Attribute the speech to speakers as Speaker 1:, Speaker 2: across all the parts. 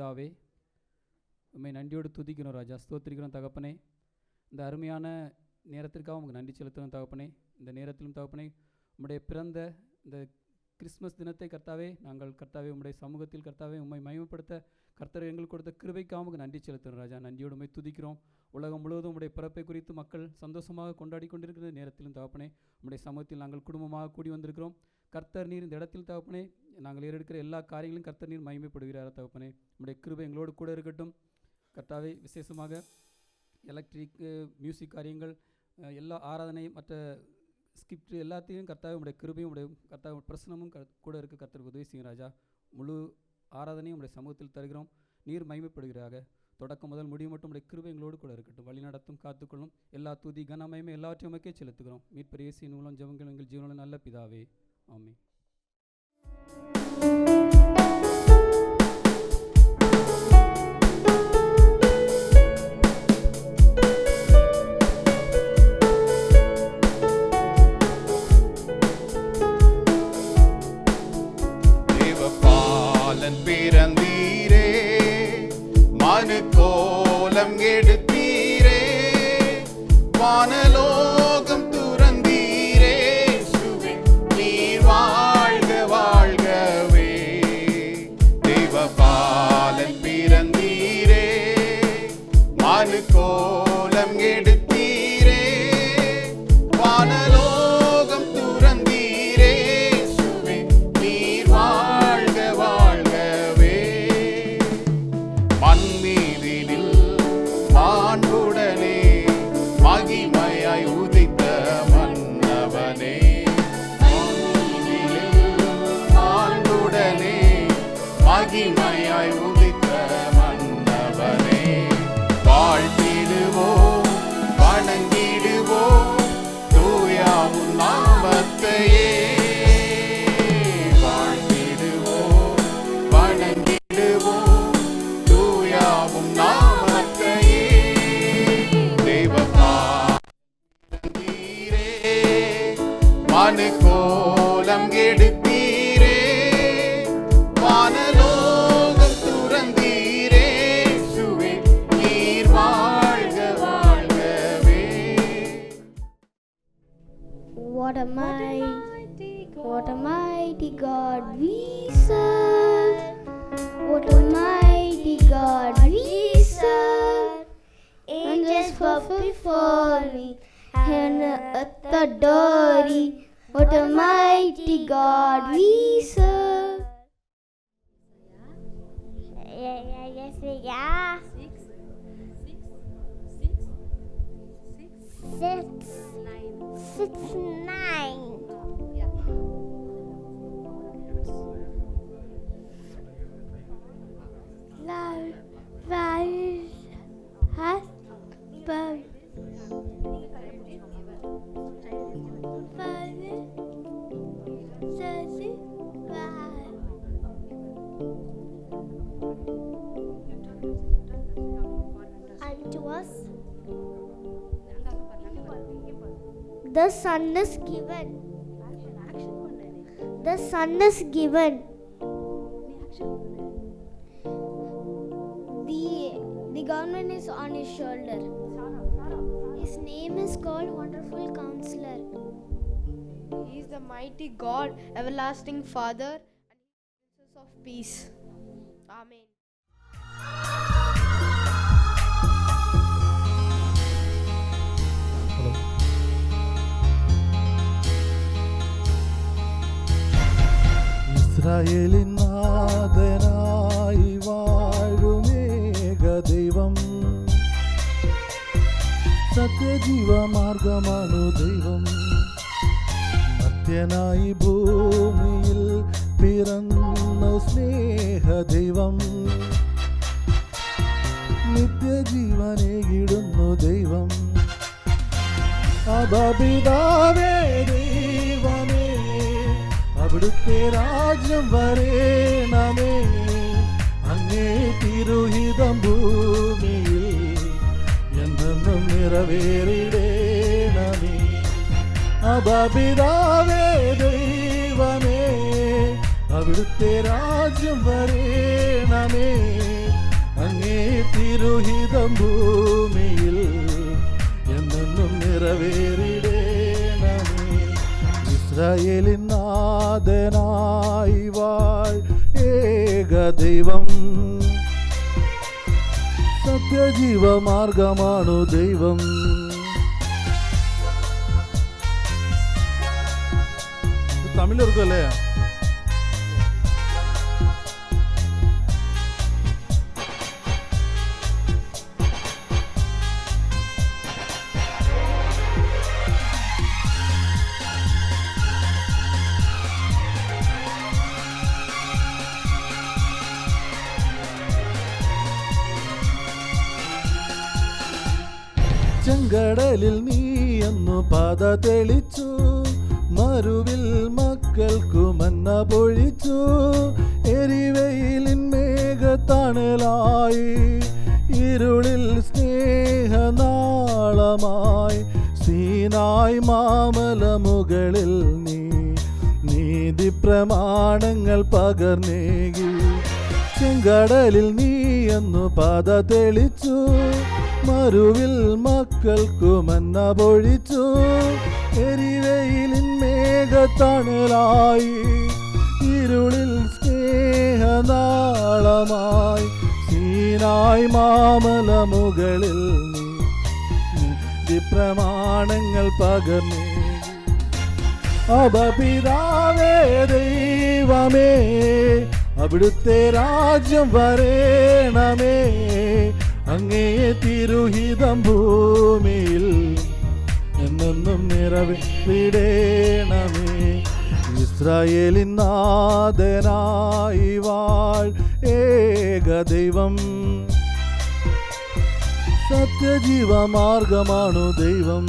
Speaker 1: பிதாவே, உம்மை நன்றியோடு துதிக்கிறோம் ராஜா, ஸ்தோத்திரிக்கிறோம் தகப்பனே. இந்த அருமையான நேரத்திற்காக உங்களுக்கு நன்றி செலுத்துகிறோம் தகப்பனே. இந்த நேரத்திலும் தகப்பனே, உம்முடைய பிறந்த இந்த கிறிஸ்மஸ் தினத்தை கர்த்தாவே, நாங்கள் கர்த்தாவே உம்முடைய சமூகத்தில் கர்த்தாவே உம்மை மகிமைப்படுத்த கர்த்தர் எங்களுக்கு கொடுத்த கிருபைக்காக உங்களுக்கு நன்றி செலுத்துகிறோம் ராஜா. நன்றியோடு உம்மை துதிக்கிறோம். உலகம் முழுவதும் உம்முடைய பிறப்பை குறித்து மக்கள் சந்தோஷமாக கொண்டாடி கொண்டிருக்கிற நேரத்திலும் தகப்பனே, உம்முடைய சமூகத்தில் நாங்கள் குடும்பமாக கூடி வந்திருக்கிறோம். கர்த்தர் நீர் இந்த இடத்தில் தகப்பனே, நாங்கள் ஏறெடுக்கிற எல்லா காரியங்களும் கர்த்தர் நீர் மகிமைப்படுகிறாரா தகப்பனே. உம்முடைய கிருபை எங்களோடு கூட இருக்கட்டும் கர்த்தாவே. விசேஷமாக எலக்ட்ரிக் மியூசிக் காரியங்கள், எல்லா ஆராதனை, மற்ற ஸ்கிரிப்ட் எல்லாத்தையும் கர்த்தாவே உடைய கிருபையும் உடைய கர்த்தாவே பிரசனமும் கூட இருக்க கர்த்தருக்கு உதவி செய்யும் ராஜா. முழு ஆராதனையும் உடைய சமூகத்தில் தருகிறோம். நீர் மகிமைப்படுகிறாக. தொடக்கம் முதல் முடிவு மட்டும் உடைய கிருபை எங்களோடு கூட இருக்கட்டும். வழி நடத்தும், காத்துக்கொள்ளும். எல்லா துதி கனமயமே எல்லாவற்றையும் உமக்கே செலுத்துகிறோம். மீட்பர் இயேசுவின் மூலம் ஜெபங்கள் எங்கள் ஜீவனில் நல்ல பிதாவே, ஆமென்.
Speaker 2: பிறந்தீரே, மனு கோலம் எடுத்தீரே, வானலோகம் துறந்தீரே, சுவே நீர் வாழ்க வாழ்கவே. தேவபாலன் பிறந்தீரே, மனு கோலம் எடுத்தீரே, வானலோகம் துறந்தீரே, சுவே நீர் வாழ்க வாழ்கவே. மண்மீதினில் மாண்புடனே மகிமையாய் உதித்த மன்னவனே, மண்மீதினில் மாண்புடனே மகிமையாய் உதித்த மன்னவனே, வாழ்த்திடுவோம் வணங்கிடுவோம் தூயாவும் நாமத்தையே. வாழ்த்திடுவோம் வணங்கிடுவோம் தூயாவும் நாமத்தையே. தேவபாலனீரே, மனு கோலம் எடுத்தீரே, வானலோகம் துறந்தீரே, சுவே நீர் வாழ்க வாழ்கவே.
Speaker 3: What a mighty God we serve. What a mighty God we serve. Angels bow before me, and earth adore me. What a mighty God we serve. Yes, yeah. 6, 9. Love, values, husband. Father, sanctified. Unto us the Son is given. The Son is given. The government is on his shoulder. His name is called Wonderful Counselor.
Speaker 4: He is the mighty God, everlasting Father, and Prince of Peace. Amen.
Speaker 5: இஸ்ரவேலின் நாதனாய் வாழும் ஏக தெய்வம், சத்திய ஜீவ மார்க்கமானு தெய்வம், மத்தியனாய் பூமியில் பிறந்த ஸ்நேக தெய்வം, നിത്യ ജീവനേകിടുന്നു ദൈവം. അബപിതാവേ ദൈവമേ, അവിടുത്തെ രാജ്യം വരേണമേ, അങ്ങേ തിരുഹിതം ഭൂമിയിൽ എന്നെന്നും നിറവേറിടേണമേ. അബപിതാവേ ദൈവമേ, അവിടുത്തെ രാജ്യം വരേണമേ, തിരുഹിതം ഭൂമിയിൽ എന്നെന്നും നിറവേറിടേണമേ. ഇസ്രായേലിൻ നാഥനായി വാഴ് ഏക ദൈവം, സത്യജീവ മാർഗമാണു ദൈവം. തമിഴ് ഇരിക്കുമല്ലേ? ചെങ്കടലിൽ നീ എന്നു പാത തെളിച്ചു, മരുവിൽ മക്കൾക്കു മന്ന പൊഴിച്ചു. എരിവെയിലിൻ മേഘത്തണലായി, ഇരുളിൽ സ്നേഹനാളമായി. സീനായ് മാമല മുകളിൽ നീ നീതി പ്രമാണങ്ങൾ പകർന്നേകി. ചെങ്കടലിൽ നീ എന്നു പാത തെളിച്ചു, മരുവിൽ മക്കൾക്കു മന്ന പൊഴിച്ചു. എരിവെയിലിൻ മേഘത്തണലായി, ഇരുളിൽ സ്നേഹനാളമായി. സീനായ് മാമല മുകളിൽ നീതി പ്രമാണങ്ങൾ പകർന്നേ. അബപിതാവേ ദൈവമേ, അവിടുത്തെ രാജ്യം വരേണമേ. അങ്ങേ തിരുഹിതം ഭൂമിയിൽ എന്നെന്നും നിറവേറിടേണമേ. ഇസ്രായേലിൻ നാഥനായി വാഴ് ഏക ദൈവം, സത്യജീവ മാർഗമാണു ദൈവം.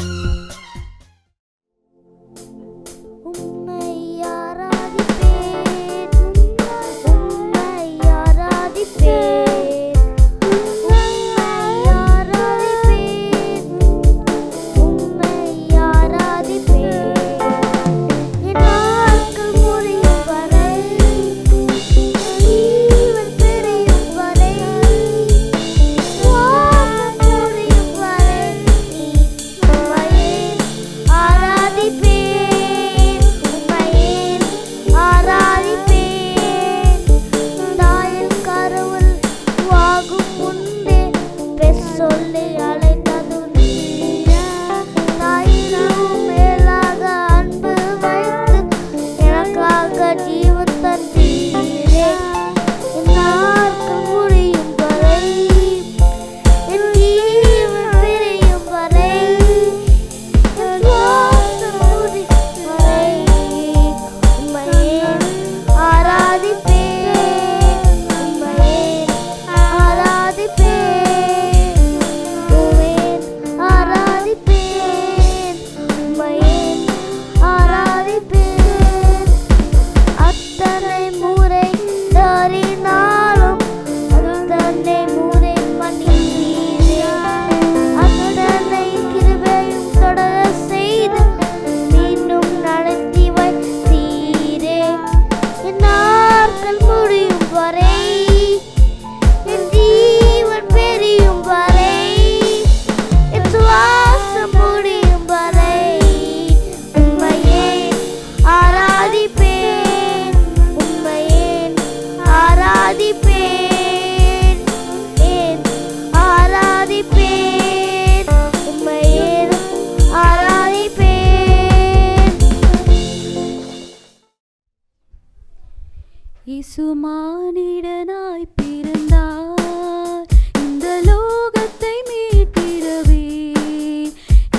Speaker 6: இசுமானிடனாய் பிறந்தார், இந்த லோகத்தை மீட்டிடவே.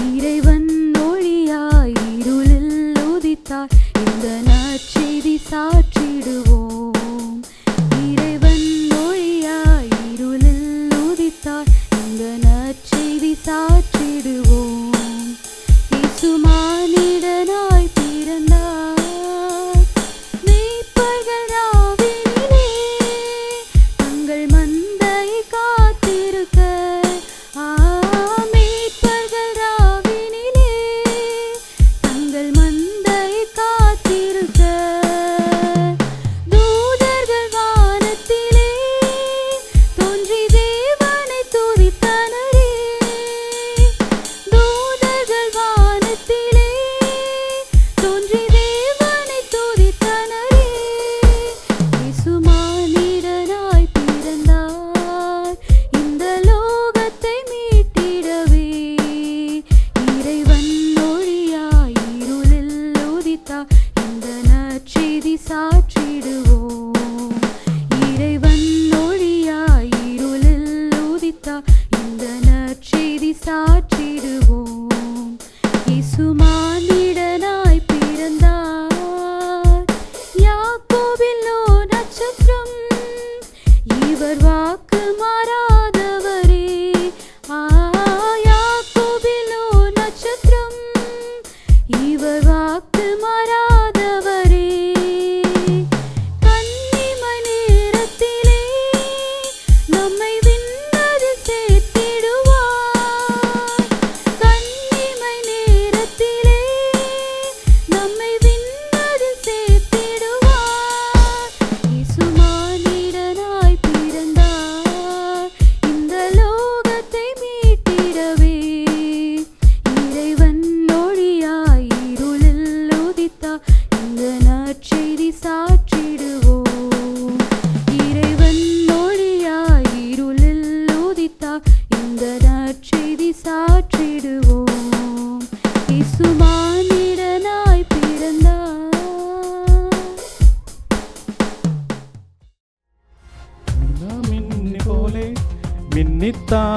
Speaker 6: இறைவன் ஒளியாய் இருளில் உதித்தார், இந்த நற்செய்தி சாற்றிடுவோம். இறைவன் ஒளியாய் இருளில் உதித்தார், இந்த நற்செய்தி சாற்றிடுவோம். இசுமானிடனாய் பிறந்தார், மெய்ப்பர்கள் ராவினிலே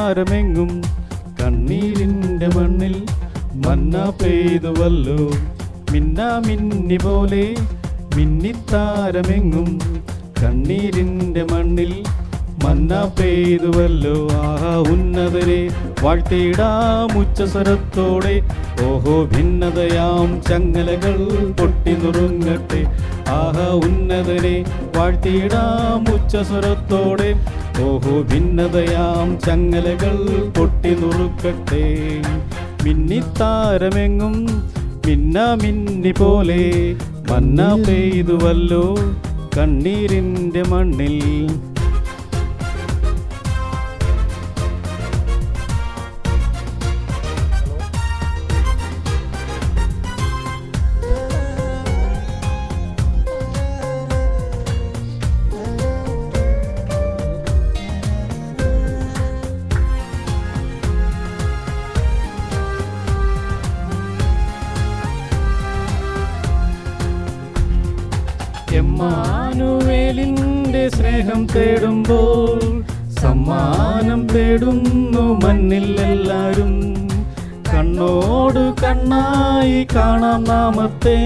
Speaker 5: മിന്നിത്താരമെങ്ങും കണ്ണീരിൻ്റെ മണ്ണിൽ മന്ന പെയ്തുവല്ലോ. മിന്നി പോലെ മിന്നിത്താരമെങ്ങും കണ്ണീരിൻ്റെ മണ്ണിൽ മന്ന പെയ്തുവല്ലോ. ആഹാ ഉന്നതരെ വാഴ്ത്തിയിടാം ഉച്ചസ്വരത്തോടെ. ഓഹോ ഭിന്നതയാം ചങ്ങലകൾ പൊട്ടി നുറുങ്ങട്ടെ. ആഹാ ഉന്നതരെ വാഴ്ത്തിയിടാം ഉച്ചസ്വരത്തോടെ. ഓഹോ ഭിന്നതയാം ചങ്ങലകൾ പൊട്ടി നുറുക്കട്ടെ. മിന്നിത്താരമെങ്ങും മിന്നി പോലെ മന്ന പെയ്തുവല്ലോ കണ്ണീരിൻ്റെ മണ്ണിൽ. എമ്മാനുവേലിൻ്റെ സ്നേഹം തേടുമ്പോൾ സമ്മാനം തേടുന്നു മണ്ണിൽ എല്ലാരും. കണ്ണോട് കണ്ണായി കാണാം നാമത്തെ,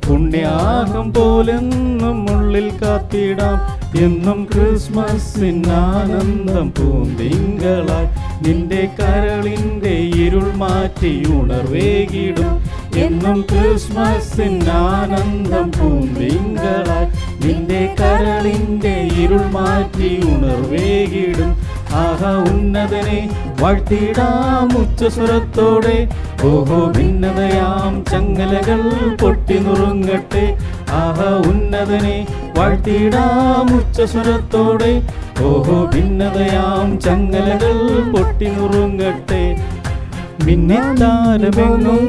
Speaker 5: പുണ്യാഹം പോലെന്നും ഉള്ളിൽ കാത്തിടാം. എന്നും ക്രിസ്മസിനാനന്ദം പൂന്തിങ്കളായി നിന്റെ കരളിൻ്റെ ഇരുൾ മാറ്റി ഉണർവേകിടും. എന്നും ക്രിസ്മസിനാനന്ദം പൂന്തിങ്കളായി നിന്റെ കരളിൻ്റെ ഇരുൾ മാറ്റി ഉണർവേകിടും. ആഹാ ഉന്നതനെ വാഴ്ത്തിടാം ഉച്ചസ്വരത്തോടെ. ഓഹോ ഭിന്നതയാം ചങ്ങലകൾ പൊട്ടി നുറുങ്ങട്ടെ. ആഹാ ഉന്നതനെ വാഴ്ത്തിടാം ഉച്ചസ്വരത്തോടെ. ഓഹോ ഭിന്നതയാം ചങ്ങലകൾ പൊട്ടി നുറുങ്ങട്ടെ. മിന്നിത്താരമെങ്ങും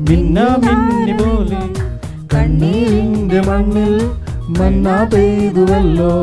Speaker 5: മിന്നി പോലെ കണ്ണീരിൻ്റെ മണ്ണിൽ മന്ന പെയ്തുവല്ലോ.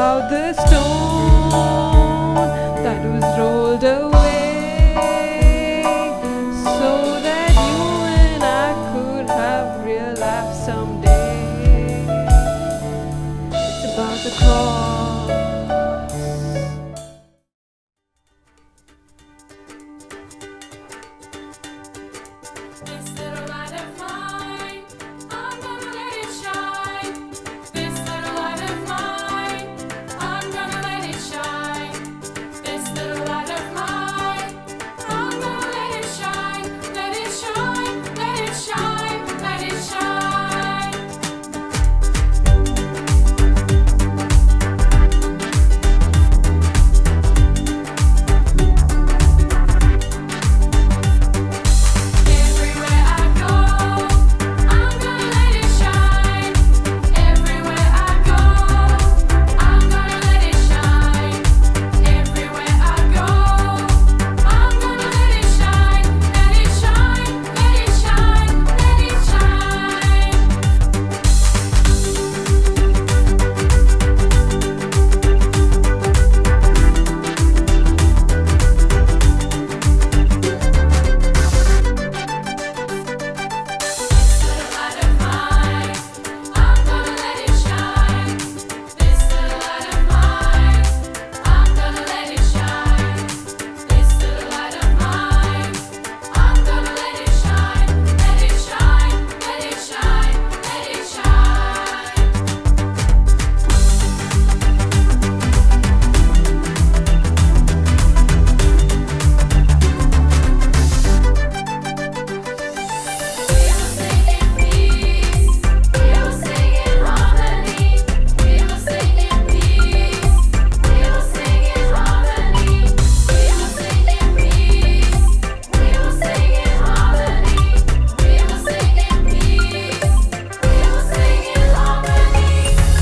Speaker 7: about the stone that was rolled away so that you and I could have real life someday. It's about the cross.
Speaker 8: This little light of mine, I'm gonna let it shine. This little light of mine, I'm gonna let it shine. This little light of mine, I'm gonna let it shine. Let it shine, let it shine, let it shine. Everywhere I go, I'm gonna let it shine. Everywhere I go, I'm gonna let it shine. Everywhere I go, I'm gonna let it shine. Let it shine, let it shine, let it shine. This little light of mine, I'm gonna let it shine. This little light of mine, I'm gonna let it shine. This little light of mine, I'm gonna let it shine. Let it shine, let it shine, let it shine. We will sing in peace. We will sing in harmony. We will sing in peace. We will sing in harmony. We will sing in peace. We will sing in harmony. We will sing in peace. We will sing in harmony.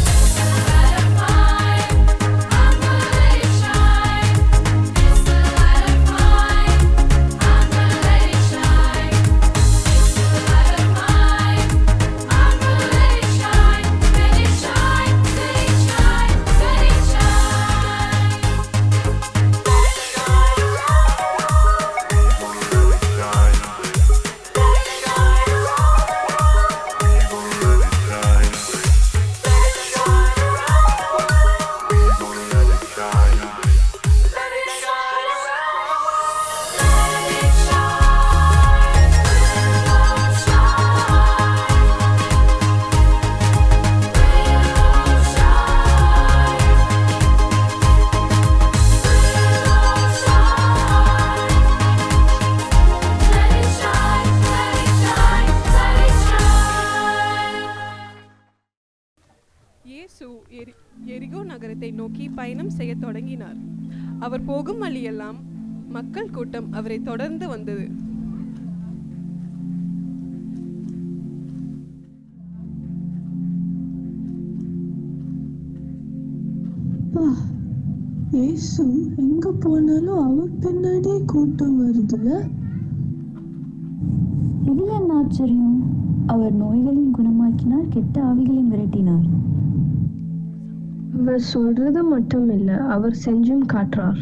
Speaker 8: This little light of mine, I'm gonna let it shine. This little light of mine, I'm gonna let it shine. This little light of mine, I'm gonna let it shine. Let it shine, let it shine, let it
Speaker 7: இயேசு எரிகோ நகரத்தை நோக்கி பயணம் செய்யத் தொடங்கினார். அவர் போகும் வழியெல்லாம் மக்கள் கூட்டம் அவரை தொடர்ந்து வந்தது.
Speaker 9: இயேசு எங்க போனாலும் அவர் பின்னாடியே கூட்டம் வருதுல.
Speaker 6: இது என்ன ஆச்சரியம்? அவர் நோய்களையும் குணமாக்கினார், கெட்ட ஆவிகளையும் விரட்டினார்.
Speaker 9: அவர் சொல்றது மட்டும் இல்ல, அவர் செஞ்சும் காட்டுறார்.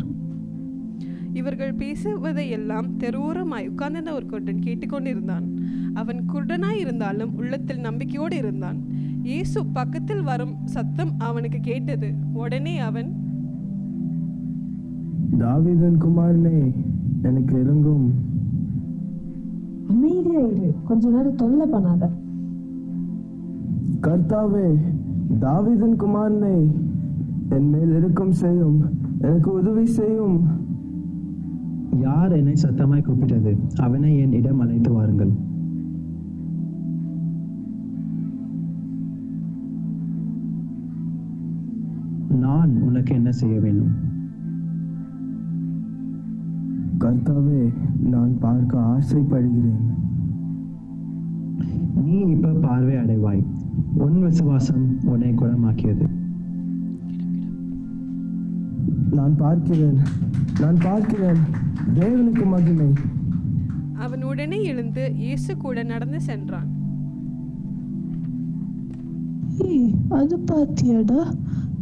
Speaker 7: இவர்கள் பேசுவதையெல்லாம் தெருவோரமாய் உட்கார்ந்திருந்த ஒரு குருடன் கேட்டுக்கொண்டிருந்தான். அவன் குருடனாய் இருந்தாலும் உள்ளத்தில் நம்பிக்கையோடு இருந்தான். இயேசு பக்கத்தில் வரும் சத்தம் அவனுக்கு கேட்டது. உடனே அவன்,
Speaker 5: தாவீதின் குமாரனே, எனக்கு இறங்கும்.
Speaker 9: அமைதியா இரு, கொஞ்ச நேரம் தொல்லை பண்ணாத.
Speaker 5: கர்த்தாவே, தாவீதின் குமாரனே, என் மேல் இரக்கம் செய்யும், எனக்கு உதவி செய்யும். யார் என்னை சத்தமாய் கூப்பிட்டது? அவனை என் இடம் அழைத்து வாருங்கள். நான் உனக்கு என்ன செய்ய வேண்டும்? கர்த்தாவே, நான் பார்க்க ஆசைப்படுகிறேன். நீ இப்ப பார்வை அடைவாய். உன் விசுவாசம் உன்னை குணமாக்கியது. நான் பார்க்கிறேன், நான் பார்க்கிறேன். தேவனுக்கு மகிமை.
Speaker 7: அவன் உடனே எழுந்து இயேசு கூட நடந்து சென்றான்.
Speaker 9: ஏய், அது பாத்தியாடா,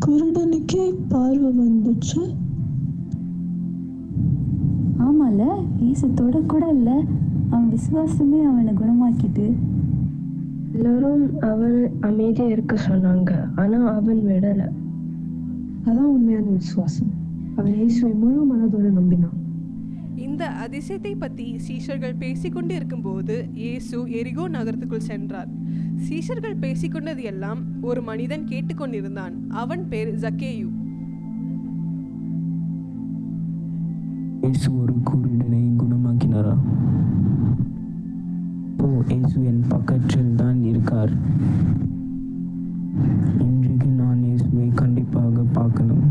Speaker 9: குருடனுக்கே பார்வை வந்துச்சு.
Speaker 6: ஆமால, இயேசு தொடக்கூட இல்லை, அவன் விசுவாசமே அவனை குணமாக்கிட்டு.
Speaker 10: எல்லாரும் அவன் அமைதியாக இருக்க சொன்னாங்க, ஆனால் அவன் விடலை.
Speaker 9: அதான் உண்மையான விசுவாசம். அவன் இயேசுவை முழு மனதோடு நம்பினான்.
Speaker 7: இந்த அதிசயத்தை பற்றி சீஷர்கள் பேசிக்கொண்டு இருக்கும்போது இயேசு எரிகோ நகரத்துக்குள் சென்றார். சீஷர்கள் பேசிக்கொண்டது எல்லாம் ஒரு மனிதன் கேட்டுக்கொண்டிருந்தான். அவன் பேர் ஜக்கேயு.
Speaker 5: இயேசு ஒரு குருடனை குணமாக்கினாரா? இயேசு என் பக்கத்தில் தான் இருக்கார். இன்றைக்கு நான் இயேசுவை கண்டிப்பாக பார்க்கணும்.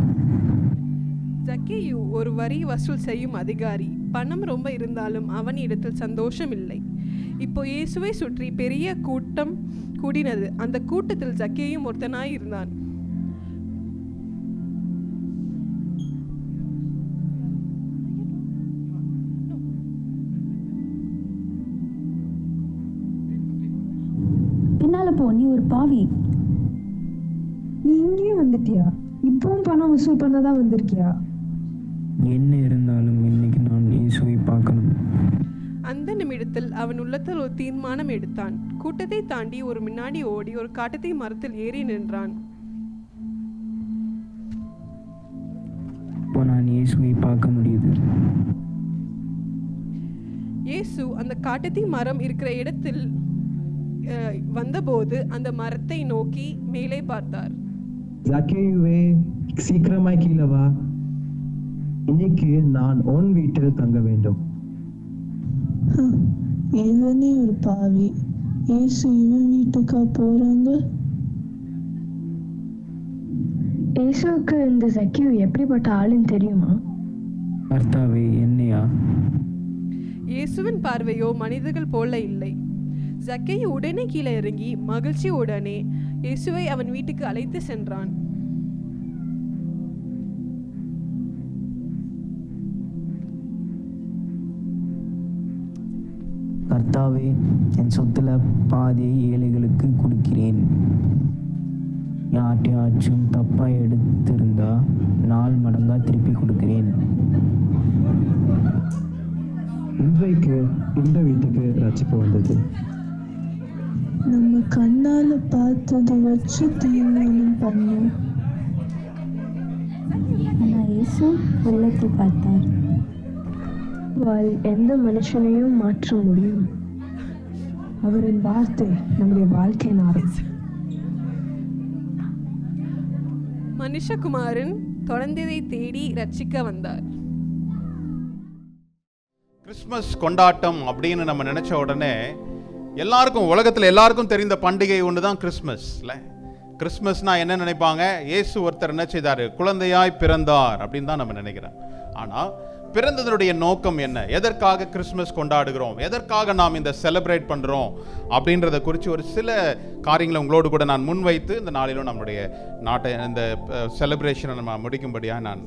Speaker 7: ஜக்கேயு ஒரு வரி வசூல் செய்யும் அதிகாரி. பணம் ரொம்ப இருந்தாலும் அவன் இடத்தில் சந்தோஷம் இல்லை. இப்போ இயேசுவை சுற்றி பெரிய கூட்டம் கூடினது. அந்த கூட்டத்தில் ஜக்கேயும் ஒருத்தனாய் இருந்தான்.
Speaker 6: பின்னால போ, நீ ஒரு பாவி.
Speaker 9: நீ இங்கேயும் வந்துட்டியா? இப்பவும் பணம் வசூல் பண்ணதான் வந்திருக்கியா?
Speaker 5: என்ன இருந்தாலும் இன்னைக்கு நான் இயேசுவை பார்க்கணும்.
Speaker 7: அந்த நிமிடத்தில் அவன் உள்ளத்தில் ஒரு தீர்மானம் எடுத்தான். கூட்டத்தை தாண்டி ஒரு முன்னாடி ஓடி ஒரு காட்டத்தை மரத்தில் ஏறி நின்றான்.
Speaker 5: இப்போ நான் இயேசுவை பார்க்க முடியுது.
Speaker 7: இயேசு அந்த காட்டத்தி மரம் இருக்கிற இடத்தில் வந்தபோது அந்த மரத்தை நோக்கி மேலே பார்த்தார்.
Speaker 5: ஜக்கேயுவே, சீக்கிரமாய் கீழே வா. இன்னைக்கு நான் உன் வீட்டில் தங்க வேண்டும்.
Speaker 9: இவனே ஒரு பாவி. இயேசு இவன் வீட்டுக்கா போறாங்க?
Speaker 10: இயேசுவுக்கு இந்த ஜக்கேயு எப்படிப்பட்ட ஆளுன்னு தெரியுமா?
Speaker 5: கர்த்தாவே, என்னையா?
Speaker 7: இயேசுவின் பார்வையோ மனிதர்கள் போல இல்லை. ஜக்கேயு உடனே கீழே இறங்கி மகிழ்ச்சியுடனே இயேசுவை அவன் வீட்டுக்கு அழைத்து சென்றான்.
Speaker 5: கர்த்தாவே, என் சொத்துல பாதியை ஏழைகளுக்கு கொடுக்கிறேன். யார்ட்டையாச்சும் தப்பா எடுத்திருந்தா 4 மடங்கா திருப்பி கொடுக்கிறேன். இன்றைக்கு இந்த வீட்டுக்கு ரட்சிப்பு வந்தது.
Speaker 9: நம்ம கண்ணால பார்த்ததை வச்சு தீர்மானம் பண்ணோம்.
Speaker 6: ஆனா இயேசு உள்ளத்தை பார்த்தார்.
Speaker 10: எந்த மனுஷனையும் மாற்ற முடியும்.
Speaker 9: அவரின் வார்த்தை நம்முடைய வாழ்க்கையின் ஆரம்பம்.
Speaker 7: மனுஷகுமாரன் தொடர்ந்ததை தேடி ரட்சிக்க வந்தார்.
Speaker 2: கிறிஸ்மஸ் கொண்டாட்டம் அப்படின்னு நம்ம நினைச்ச உடனே எல்லாருக்கும், உலகத்தில் எல்லாருக்கும் தெரிந்த பண்டிகை ஒன்று தான் கிறிஸ்மஸ். இல்லை, கிறிஸ்மஸ்னா என்ன நினைப்பாங்க? இயேசு ஒருத்தர் என்ன செய்தார்? குழந்தையாய் பிறந்தார் அப்படின்னு தான் நம்ம நினைக்கிறோம். ஆனால் பிறந்ததனுடைய நோக்கம் என்ன? எதற்காக கிறிஸ்மஸ் கொண்டாடுகிறோம்? எதற்காக நாம் இந்த செலிப்ரேட் பண்ணுறோம் அப்படின்றத குறித்து ஒரு சில காரியங்களை உங்களோடு கூட நான் முன்வைத்து இந்த நாளிலும் நம்முடைய நாட்டை இந்த செலிப்ரேஷனை நம்ம முடிக்கும்படியாக நான்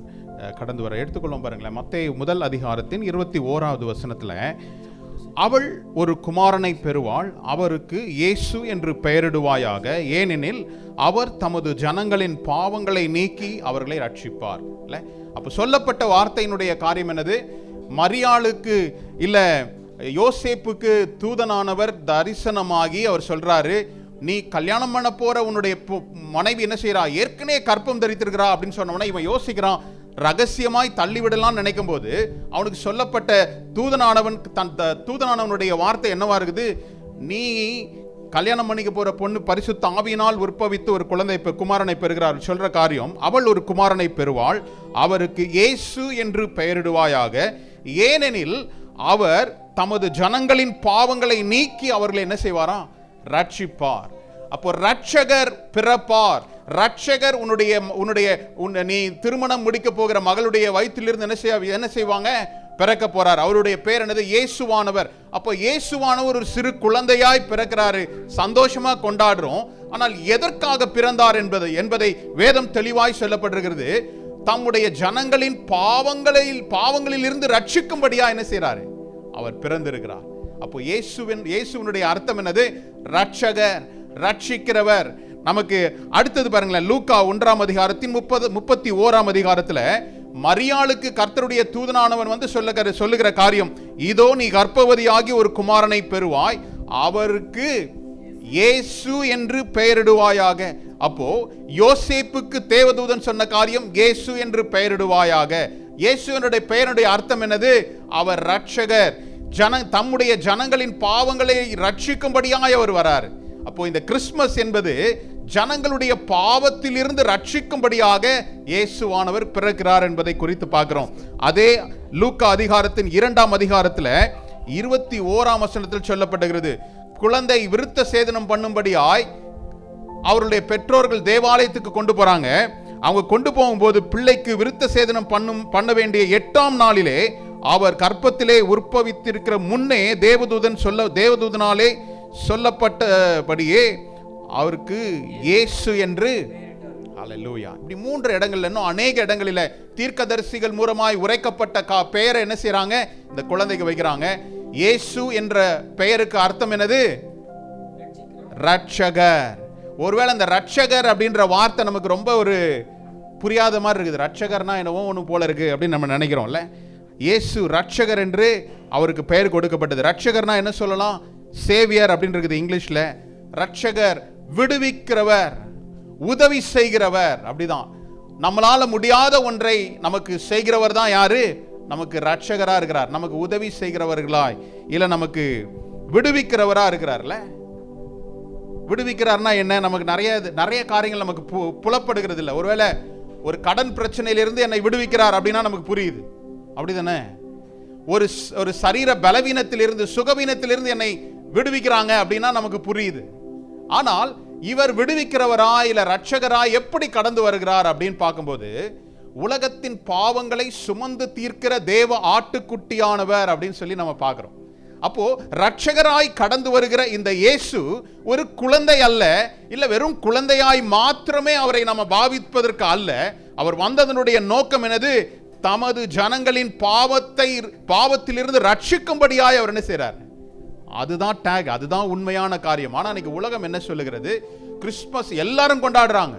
Speaker 2: கடந்து வர எடுத்துக்கொள்ளும். பாருங்களேன், மத்தேயு 1 அதிகாரத்தின் 21வது வசனத்தில், அவள் ஒரு குமாரனை பெறுவாள், அவருக்கு இயேசு என்று பெயரிடுவாயாக, ஏனெனில் அவர் தமது ஜனங்களின் பாவங்களை நீக்கி அவர்களை ரட்சிப்பார். இல்லை, அப்போ சொல்லப்பட்ட வார்த்தையினுடைய காரியம் என்னது? மரியாளுக்கு இல்ல யோசேப்புக்கு தூதனானவர் தரிசனமாகி அவர் சொல்றாரு, நீ கல்யாணம் பண்ண போற உன்னுடைய மனைவி என்ன செய்யறா? ஏற்கனவே கற்பம் தரித்திருக்கிறா அப்படின்னு சொன்னவன இவன் யோசிக்கிறான், ரகசியமாய் தள்ளிவிடலாம் நினைக்கும் போது அவனுக்கு சொல்லப்பட்ட தூதனானவனுடைய வார்த்தை என்னவா இருக்குது? நீ கல்யாணம் பண்ணிக்க போற பொண்ணு பரிசுத்த ஆவியினால் உற்பவித்து ஒரு குழந்தை குமாரனை பெறுகிறார். சொல்ற காரியம், அவள் ஒரு குமாரனை பெறுவாள், அவருக்கு இயேசு என்று பெயரிடுவாயாக, ஏனெனில் அவர் தமது ஜனங்களின் பாவங்களை நீக்கி அவர்களை என்ன செய்வாராம்? ரட்சிப்பார். அப்போ ரட்சகர் பிறப்பார். ரட்சகர் நீ திருமணம் முடிக்க போகிற மகளுடைய வயிற்றிலிருந்து என்ன செய்வாங்க? பிறக்க போறார். அவருடைய பேர் என்னது? இயேசுவானவர். அப்போ இயேசுவானவர் ஒரு சிறு குழந்தையாய் பிறக்கிறாரு, சந்தோஷமா கொண்டாடுறோம். ஆனால் எதற்காக பிறந்தார் என்பதை வேதம் தெளிவாய் சொல்லப்பட்டிருக்கிறது. தம்முடைய ஜனங்களின் பாவங்களில் இருந்து ரட்சிக்கும்படியா என்ன செய்யறாரு? அவர் பிறந்திருக்கிறார். அப்போ இயேசுவினுடைய அர்த்தம் என்னது? ரட்சகர், ரட்சிக்கிறவர். நமக்கு அடுத்தது பாருங்களேன், லூக்கா 1ஆம் அதிகாரத்தின் 31ஆம் அதிகாரத்தில் மரியாளுக்கு கர்த்தருடைய தூதனானவன் வந்து சொல்லுகிற காரியம், இதோ நீ கர்ப்பவதியாகி ஒரு குமாரனை பெறுவாய், அவருக்கு இயேசு என்று பெயரிடுவாயாக. அப்போ யோசேப்புக்கு தேவதூதன் சொன்ன காரியம், இயேசு என்று பெயரிடுவாயாக. இயேசுவினுடைய பெயருடைய அர்த்தம் என்னது? அவர் ரட்சகர். தம்முடைய ஜனங்களின் பாவங்களை ரட்சிக்கும்படியாய் அவர் வரார். அப்போ இந்த கிறிஸ்துமஸ் என்பது ஜனங்களுடைய பாவத்தில் இருந்து ரட்சிக்கும்படியாக இயேசுவானவர் பிறக்கிறார் என்பதை குறித்து பார்க்கிறோம். அதே லூக்கா அதிகாரத்தின் 2ஆம் அதிகாரத்தில் 21ஆம் வசனத்தில் சொல்லப்படுகிறது, குழந்தை விருத்த சேதனம் பண்ணும்படியாய் அவருடைய பெற்றோர்கள் தேவாலயத்துக்கு கொண்டு போறாங்க. அவங்க கொண்டு போகும்போது பிள்ளைக்கு விருத்த சேதனம் பண்ண வேண்டிய 8ஆம் நாளிலே அவர் கர்ப்பத்திலே உற்பவித்திருக்கிற முன்னே தேவதூதனாலே சொல்லப்பட்டபடியே அவருக்கு இயேசு என்று, அல்லேலூயா. இப்படி 3 இடங்கள்ல, இன்னும் அநேக இடங்களில் தீர்க்கதரிசிகள் மூலமாய் உரைக்கப்பட்ட பெயரை என்ன செய்யறாங்க? இந்த குழந்தைக்கு வைக்கிறாங்க. இயேசு என்ற பெயருக்கு அர்த்தம் என்னது? ரட்சகர். ஒருவேளை இந்த ரட்சகர் அப்படின்ற வார்த்தை நமக்கு ரொம்ப ஒரு புரியாத மாதிரி இருக்குது. ரட்சகர்னா என்னவோ ஒன்று போல இருக்கு அப்படின்னு நம்ம நினைக்கிறோம்ல. இயேசு ரட்சகர் என்று அவருக்கு பெயர் கொடுக்கப்பட்டது. ரட்சகர்னா என்ன சொல்லலாம்? சேவியர் அப்படின்னு இருக்குது இங்கிலீஷ்ல. ரட்சகர் விடுவிக்கிறவர், உதவி செய்கிறவர். அப்படிதான், நம்மளால முடியாத ஒன்றை நமக்கு செய்கிறவர் தான் யாரு? நமக்கு ரட்சகரா இருக்கிறார். நமக்கு உதவி செய்கிறவர்களாய் இல்ல நமக்கு விடுவிக்கிறவரா இருக்கிறார்ல. விடுவிக்கிறார்னா என்ன? நமக்கு நிறைய காரியங்கள் நமக்கு புலப்படுகிறது இல்லை. ஒருவேளை ஒரு கடன் பிரச்சனையிலிருந்து என்னை விடுவிக்கிறார் அப்படின்னா நமக்கு புரியுது, அப்படிதானே? ஒரு சரீர பலவீனத்திலிருந்து, சுகவீனத்திலிருந்து என்னை விடுவிக்கிறாங்க அப்படின்னா நமக்கு புரியுது. ஆனால் இவர் விடுவிக்கிறவரா இல்ல ரட்சகரா எப்படி கடந்து வருகிறார் அப்படின்னு பார்க்கும்போது, உலகத்தின் பாவங்களை சுமந்து தீர்க்கிற தேவ ஆட்டுக்குட்டியானவர் அப்படின்னு சொல்லி நம்ம பார்க்கிறோம். அப்போ ரட்சகராய் கடந்து வருகிற இந்த இயேசு ஒரு குழந்தை அல்ல, இல்ல வெறும் குழந்தையாய் மாத்திரமே அவரை நம்ம பாவிப்பதற்கு அல்ல. அவர் வந்ததனுடைய நோக்கம் என்னது? தமது ஜனங்களின் பாவத்திலிருந்து ரட்சிக்கும்படியாய் அவர் என்ன செய்றார்? அதுதான் டேக், அதுதான் உண்மையான காரியம். ஆனா இன்னைக்கு உலகம் என்ன சொல்லுகிறது? கிறிஸ்துமஸ் எல்லாரும் கொண்டாடுறாங்க,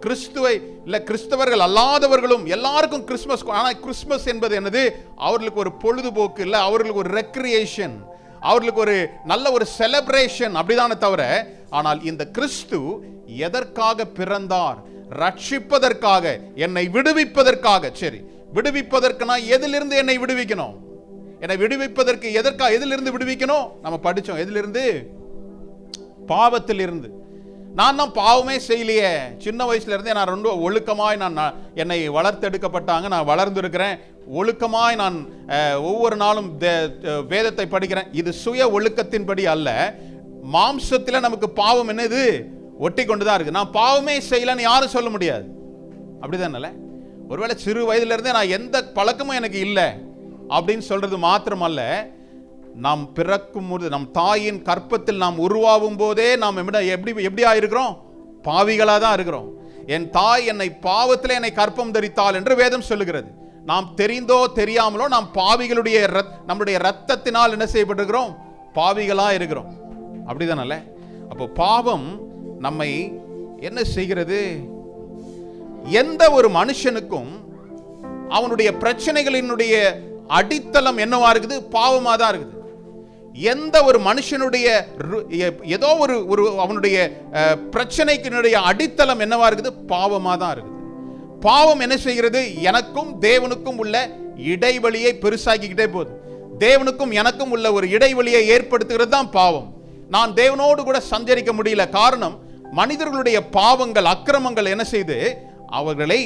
Speaker 2: கிறிஸ்துவை இல்ல கிறிஸ்தவர்கள் அல்லாதவர்களும் எல்லாருக்கும் கிறிஸ்துமஸ். ஆனா கிறிஸ்துமஸ் என்பது என்னது? அவர்களுக்கு ஒரு பொழுதுபோக்கு இல்ல, அவர்களுக்கு ஒரு ரெக்ரியேஷன், அவர்களுக்கு ஒரு நல்ல ஒரு செலிப்ரேஷன், அப்படிதானே தவிர. ஆனால் இந்த கிறிஸ்து எதற்காக பிறந்தார்? ரட்சிப்பதற்காக, என்னை விடுவிப்பதற்காக. சரி, விடுவிப்பதற்குனா எதிலிருந்து என்னை விடுவிக்கணும்? என்னை விடுவிப்பதற்கு எதிலிருந்து விடுவிக்கணும்? நம்ம படிச்சோம், எதிலிருந்து? பாவத்தில் இருந்து. நான் தான் பாவமே செய்யலையே, சின்ன வயசுல இருந்தே நான் ரொம்ப ஒழுக்கமாய் என்னை வளர்த்தெடுக்கப்பட்டாங்க, நான் வளர்ந்துருக்கிறேன், ஒழுக்கமாய் நான் ஒவ்வொரு நாளும் வேதத்தை படிக்கிறேன். இது சுய ஒழுக்கத்தின்படி அல்ல. மாம்சத்தில் நமக்கு பாவம் என்னது? ஒட்டி கொண்டுதான் இருக்கு. நான் பாவமே செய்யலன்னு யாரும் சொல்ல முடியாது, அப்படிதானே? ஒருவேளை சிறு வயதுல இருந்தே நான் எந்த பழக்கமும் எனக்கு இல்லை அப்படின்னு சொல்றது மாத்திரமல்ல, நாம் பிறக்கும் போது, நம் தாயின் கற்பத்தில் நாம் உருவாகும் போதே நாம் எப்படியா இருக்கிறோம்? பாவிகளா தான் இருக்கிறோம். என் தாய் என்னை பாவத்தில் என்னை கற்பம் தரித்தாள் என்று வேதம் சொல்லுகிறது. நாம் தெரிந்தோ தெரியாமலோ நாம் பாவிகளுடைய நம்முடைய ரத்தத்தினால் என்ன செய்யப்பட்டிருக்கிறோம்? பாவிகளா இருக்கிறோம், அப்படிதானே? அப்போ பாவம் நம்மை என்ன செய்கிறது? எந்த ஒரு மனுஷனுக்கும் அவனுடைய பிரச்சனைகளினுடைய அடித்தளம் என்னவா இருக்குது? பாவமா தான் இருக்குது. எந்த ஒரு மனுஷனுடைய ஏதோ ஒரு அவனுடைய பிரச்சனைக்கினுடைய அடித்தளம் என்னவா இருக்குது? பாவமா தான் இருக்குது. பாவம் என்ன செய்கிறது? எனக்கும் தேவனுக்கும் உள்ள இடைவெளியை பெருசாக்கிக்கிட்டே போகுது. தேவனுக்கும் எனக்கும் உள்ள ஒரு இடைவெளியை ஏற்படுத்துகிறது தான் பாவம். நான் தேவனோடு கூட சஞ்சரிக்க முடியல. காரணம், மனிதர்களுடைய பாவங்கள், அக்கிரமங்கள் என்ன செய்து அவர்களை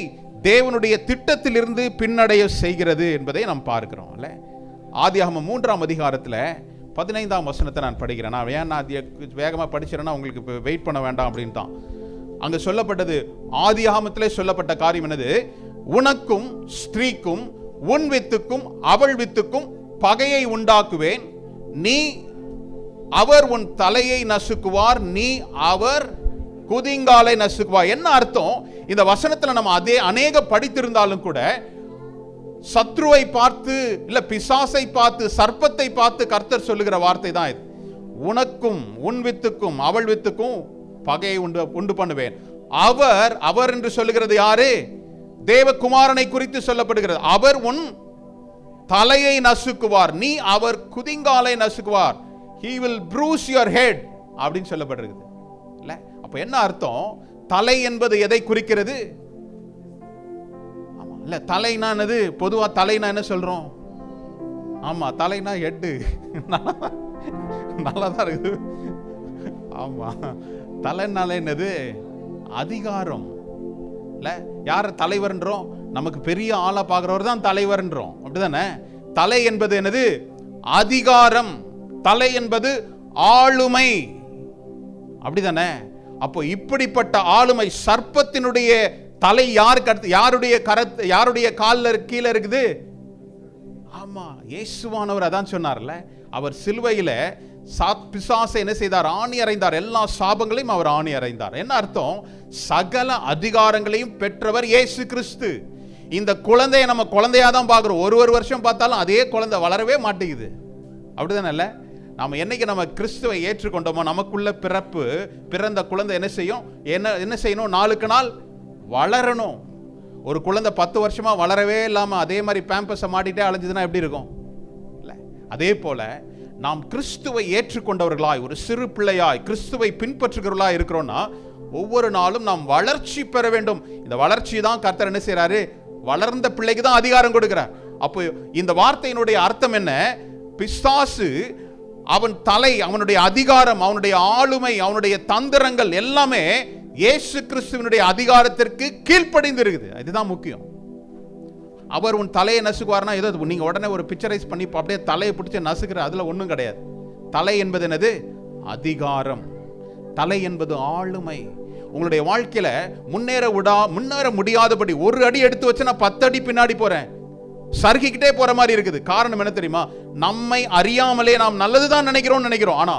Speaker 2: தேவனுடைய திட்டத்தில் இருந்து பின்னடைய செய்கிறது என்பதை நாம் பார்க்கிறோம். ஆதியாகமம் 3ஆம் அதிகாரத்தில் 15ஆம் வசனத்தை நான் படிக்கிறேன். நான் ஏன் வேகமாக படிச்சிடறேன்னா உங்களுக்கு வெயிட் பண்ண வேண்டாம் அப்படின்னு தான் அங்க சொல்லப்பட்டது. ஆதியாகமத்திலே சொல்லப்பட்ட காரியம் என்னது? உனக்கும் ஸ்திரீக்கும் உன் வித்துக்கும் அவள் வித்துக்கும் பகையை உண்டாக்குவேன், அவர் உன் தலையை நசுக்குவார், நீ அவர் குதிங்காலை நசுக்குவார். என்ன அர்த்தம்? இந்த வசனத்துல நம்ம அநேக படித்திருந்தாலும் கூட சத்ருவை பார்த்து இல்ல பிசாசை பார்த்து, சர்ப்பத்தை பார்த்து கர்த்தர் சொல்லுகிற வார்த்தை தான் இது. உனக்கும் உன் வித்துக்கும் அவள் வித்துக்கும் பகையை உண்டு பண்ணுவேன். அவர் என்று சொல்லுகிறது யாரு? தேவகுமாரனை குறித்து சொல்லப்படுகிறது. அவர் உன் தலையை நசுக்குவார், நீ அவர் குதிங்காலை நசுக்குவார். he will bruise your head அப்படின்னு சொல்லப்படுகிறது இல்ல. அப்ப என்ன அர்த்தம்? தலை என்பது எதை குறிக்கிறது? ஆமா இல்ல, தலைனா என்னது? பொதுவா தலைனா என்ன சொல்றோம்? ஆமா, தலைனா ஹெட். நல்லாதான் இருக்குது. ஆமா, தலைனால என்னது? அதிகாரம் இல்ல. யார தலைவர்ன்றோம்? நமக்கு பெரிய ஆளா பாக்குறவர் தான் தலைவர்ன்றோம், அப்படிதானே? தலை என்பது என்னது? அதிகாரம். தலை என்பது ஆளுமை, அப்படிதானே? அப்போ இப்படிப்பட்ட ஆளுமை, சர்ப்பத்தினுடைய தலை யாருடைய காலில் கீழே இருக்குது? ஆமா, இயேசுவானவர் அதான் சொன்னார்ல. அவர் சிலுவையில பிசாசை என்ன செய்தார்? ஆணி அறைந்தார். எல்லா சாபங்களையும் அவர் ஆணி அறைந்தார். என்ன அர்த்தம்? சகல அதிகாரங்களையும் பெற்றவர் இயேசு கிறிஸ்து. இந்த குழந்தையை நம்ம குழந்தையா தான் பார்க்கிறோம். ஒரு வருஷம் பார்த்தாலும் அதே குழந்தை வளரவே மாட்டேங்குது, அப்படிதானே? இல்ல, நாம என்னைக்கு நம்ம கிறிஸ்துவை ஏற்றுக்கொண்டோமோ நமக்குள்ள பிறந்த குழந்தை என்ன செய்யும்? என்ன செய்யணும்? நாளுக்கு நாள் வளரணும். ஒரு குழந்தை 10 வருஷமா வளரவே இல்லாம அதே மாதிரி பேம்பஸை மாட்டிட்டே அலைஞ்சதுன்னா எப்படி இருக்கும்? இல்ல, அதே போல நாம் கிறிஸ்துவை ஏற்றுக்கொண்டவர்களாய், ஒரு சிறு பிள்ளையாய் கிறிஸ்துவை பின்பற்றுகிறவர்களாய் இருக்கிறோம்னா ஒவ்வொரு நாளும் நாம் வளர்ச்சி பெற வேண்டும். இந்த வளர்ச்சி தான் கர்த்தர் என்ன செய்யறாரு? வளர்ந்த பிள்ளைக்கு தான் அதிகாரம் கொடுக்கிறார். அப்போ இந்த வார்த்தையினுடைய அர்த்தம் என்ன? பிசாசு அவன் தலை, அவனுடைய அதிகாரம், அவனுடைய ஆளுமை, அவனுடைய தந்திரங்கள் எல்லாமே இயேசு கிறிஸ்துவினுடைய அதிகாரத்திற்கு கீழ்ப்படிந்து இருக்குது. இதுதான் முக்கியம். அவர் உன் தலையை நசுக்குவார்னா ஏதோ நீங்க உடனே ஒரு பிக்சரைஸ் பண்ணி அப்படியே தலையை பிடிச்சி நசுக்கிற, அதுல ஒன்றும் கிடையாது. தலை என்பது என்னது? அதிகாரம். தலை என்பது ஆளுமை. உங்களுடைய வாழ்க்கையில முன்னேற முடியாதபடி ஒரு அடி எடுத்து வச்சு நான் 10 அடி பின்னாடி போறேன், சறுக்கிக்கிட்டே போற மாதிரி இருக்குது. காரணம் என்ன தெரியுமா? நம்மை அறியாமலே நாம் நல்லதுதான் நினைக்கிறோம். ஆனா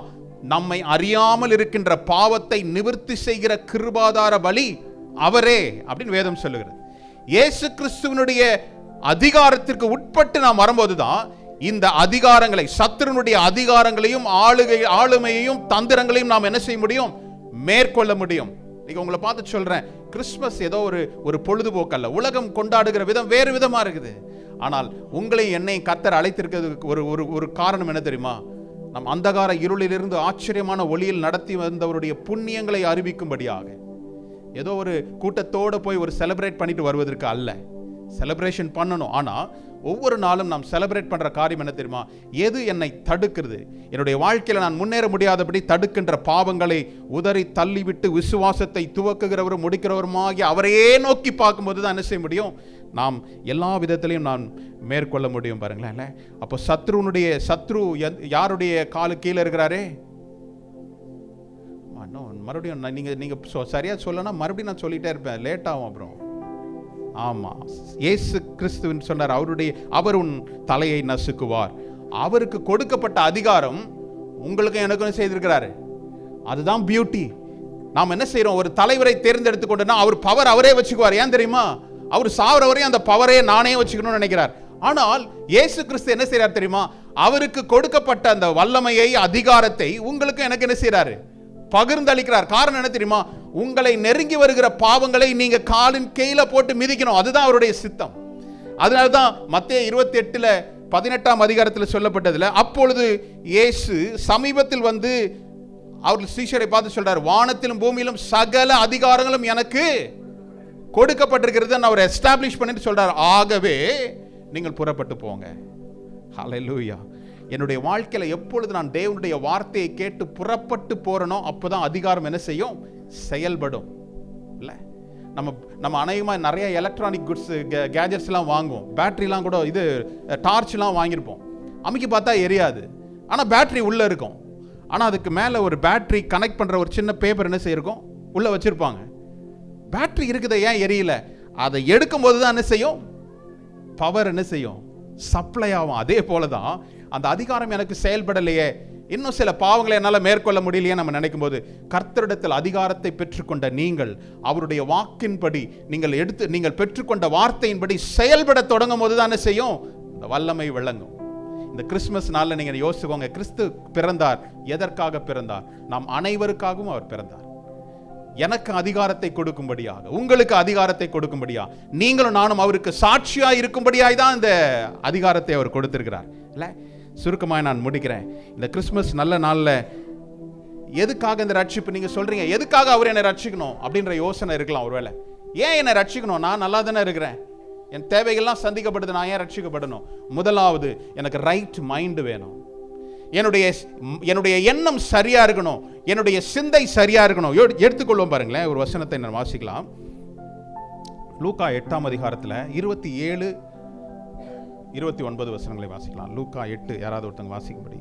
Speaker 2: நம்மை அறியாமல் இருக்கின்ற பாவத்தை நிவர்த்தி செய்கிற கிருபாதார பலி அவரே அப்படின்னு வேதம் சொல்லுகிறது. இயேசு கிறிஸ்துவினுடைய அதிகாரத்திற்கு உட்பட்டு நாம் வரும்போதுதான் இந்த அதிகாரங்களை, சத்துருனுடைய அதிகாரங்களையும் ஆளுமையையும் தந்திரங்களையும் நாம் என்ன செய்ய முடியும்? மேற்கொள்ள முடியும். உங்களை பார்த்து சொல்றேன், கிறிஸ்துமஸ் ஏதோ ஒரு பொழுதுபோக்கு அல்ல. உலகம் கொண்டாடுகிற விதம் வேறு விதமா இருக்குது. ஆனால் உங்களை என்னையும் கர்த்தர் அழைத்திருக்கிறதுக்கு ஒரு காரணம் என்ன தெரியுமா? நம் அந்தகார இருளிலிருந்து ஆச்சரியமான ஒளியில் நடத்தி வந்தவருடைய புண்ணியங்களை அறிவிக்கும்படியாக. ஏதோ ஒரு கூட்டத்தோடு போய் ஒரு செலிப்ரேட் பண்ணிட்டு வருவதற்கு அல்ல. செலிப்ரேஷன் பண்ணணும், ஆனா ஒவ்வொரு நாளும் நாம் செலிப்ரேட் பண்ற காரியம் என்ன தெரியுமா? எது என்னை தடுக்கிறது, என்னுடைய வாழ்க்கையில நான் முன்னேற முடியாதபடி தடுக்கின்ற பாவங்களை உதறி தள்ளிவிட்டு விசுவாசத்தை துவக்குகிறவரும் முடிக்கிறவருமாகி அவரையே நோக்கி பார்க்கும்போது தான் என்ன செய்ய முடியும்? நாம் எல்லா விதத்திலையும் நான் மேற்கொள்ள முடியும். பாருங்களேன். அப்போ சத்ரு யாருடைய காலு கீழே இருக்கிறாரே? மறுபடியும் நீங்க சரியா சொல்லனா மறுபடியும் நான் சொல்லிட்டே இருப்பேன், லேட் ஆகும் அப்புறம். ஆமா, இயேசு கிறிஸ்துவின் சொன்னார், அவர் உன் தலையை நசுக்குவார். அவருக்கு கொடுக்கப்பட்ட அதிகாரம் உங்களுக்கு எனக்கும் செய்திருக்கிறாரு. அதுதான் பியூட்டி. நாம் என்ன செய்யறோம்? ஒரு தலைவரை தேர்ந்தெடுத்து கொண்டோம்னா அவர் பவர் அவரே வச்சுக்குவார். ஏன் தெரியுமா? அவர் சாவர வரையும் அந்த பவரையே நானே வச்சுக்கணும்னு நினைக்கிறார். ஆனால் இயேசு கிறிஸ்து என்ன செய்யறார் தெரியுமா? அவருக்கு கொடுக்கப்பட்ட அந்த வல்லமையை, அதிகாரத்தை உங்களுக்கு எனக்கு என்ன செய்யறாரு? பகிர்ந்தளிக்கிறார். காரணம் என்ன தெரியுமா? உங்களை நெருங்கி வருகிற பாவங்களை நீங்க காலின் கீழே போட்டு மிதிக்கணும். அதுதான் அவருடைய சித்தம். அதனால்தான் மத்தேயு 28:18 அதிகாரத்தில் சொல்லப்பட்டதுல, அப்பொழுது இயேசு சமீபத்தில் வந்து அவர் சீஷரை பார்த்து சொல்றார், வானத்திலும் பூமியிலும் சகல அதிகாரங்களும் எனக்கு கொடுக்கப்பட்டிருக்கிறது அவர் எஸ்டாப்ளிஷ் பண்ணிட்டு சொல்றார். ஆகவே நீங்கள் புறப்பட்டு போங்க. ஹல்லேலூயா. என்னுடைய வாழ்க்கையில எப்பொழுது நான் தேவனுடைய வார்த்தையை கேட்டு புறப்பட்டு போறனோ அப்போதான் அதிகாரம் என்ன செய்யும்? செயல்படும். இல்ல, நம்ம அநேகமா நிறைய எலக்ட்ரானிக் குட்ஸ் கேஜெட்ஸ் எல்லாம் வாங்குவோம். பேட்டரிலாம் கூட இது டார்ச் எல்லாம் வாங்கியிருப்போம். அமைக்கி பார்த்தா எரியாது, ஆனா பேட்டரி உள்ள இருக்கும். ஆனா அதுக்கு மேல ஒரு பேட்டரி கனெக்ட் பண்ற ஒரு சின்ன பேப்பர் என்ன செய்யிருக்கும்? உள்ள வச்சிருப்பாங்க. பேட்டரி இருக்குதா, ஏன் எரியல? அதை எடுக்கும் போது தான் என்ன செய்யும்? பவர் என்ன செய்யும்? சப்ளை ஆகும். அதே போலதான் அந்த அதிகாரம் எனக்கு செயல்படலையே, இன்னும் சில பாவங்களை என்னால் மேற்கொள்ள முடியலையே நம்ம நினைக்கும் போது, கர்த்தரிடத்தில் அதிகாரத்தை பெற்றுக்கொண்ட நீங்கள் அவருடைய வாக்கின்படி நீங்கள் பெற்றுக்கொண்ட வார்த்தையின்படி செயல்பட தொடங்கும் போது தான் என்ன செய்யும்? இந்த வல்லமை விளங்கும். இந்த கிறிஸ்துமஸ் நாளில் நீங்கள் யோசிச்சுக்கோங்க, கிறிஸ்து பிறந்தார். எதற்காக பிறந்தார்? நாம் அனைவருக்காகவும் அவர் பிறந்தார். எனக்கு அதிகாரத்தை கொடுக்கும்படியாக, உங்களுக்கு அதிகாரத்தை கொடுக்கும்படியாக, நீங்களும் நானும் அவருக்கு சாட்சியா இருக்கும்படியாய் தான் இந்த அதிகாரத்தை அவர் கொடுத்திருக்கிறார் இல்ல. சுருக்கமாக நான் முடிக்கிறேன். இந்த கிறிஸ்துமஸ் நல்ல நாள்ல எதுக்காக இந்த ரட்சிப்பு? நீங்க சொல்றீங்க எதுக்காக அவர் என்னை ரட்சிக்கணும் அப்படின்ற யோசனை இருக்கலாம் ஒருவேளை. ஏன் என்னை ரட்சிக்கணும்? நான் நல்லா தானே இருக்கிறேன், என் தேவைகள்லாம் சந்திக்கப்படுது, நான் ஏன் ரட்சிக்கப்படணும்? முதலாவது, எனக்கு ரைட் மைண்ட் வேணும். என்னுடைய எண்ணம் சரியா இருக்கணும், என்னுடைய சிந்தை சரியா இருக்கணும். எடுத்துக்கொள்வோம் பாருங்களேன், ஒரு வசனத்தை நான் வாசிக்கலாம். லூக்கா 8ஆம் அதிகாரத்தில் 27, 29 வசனங்களை வாசிக்கலாம். லூக்கா 8, யாராவது ஒருத்தங்க வாசிக்கும்படி.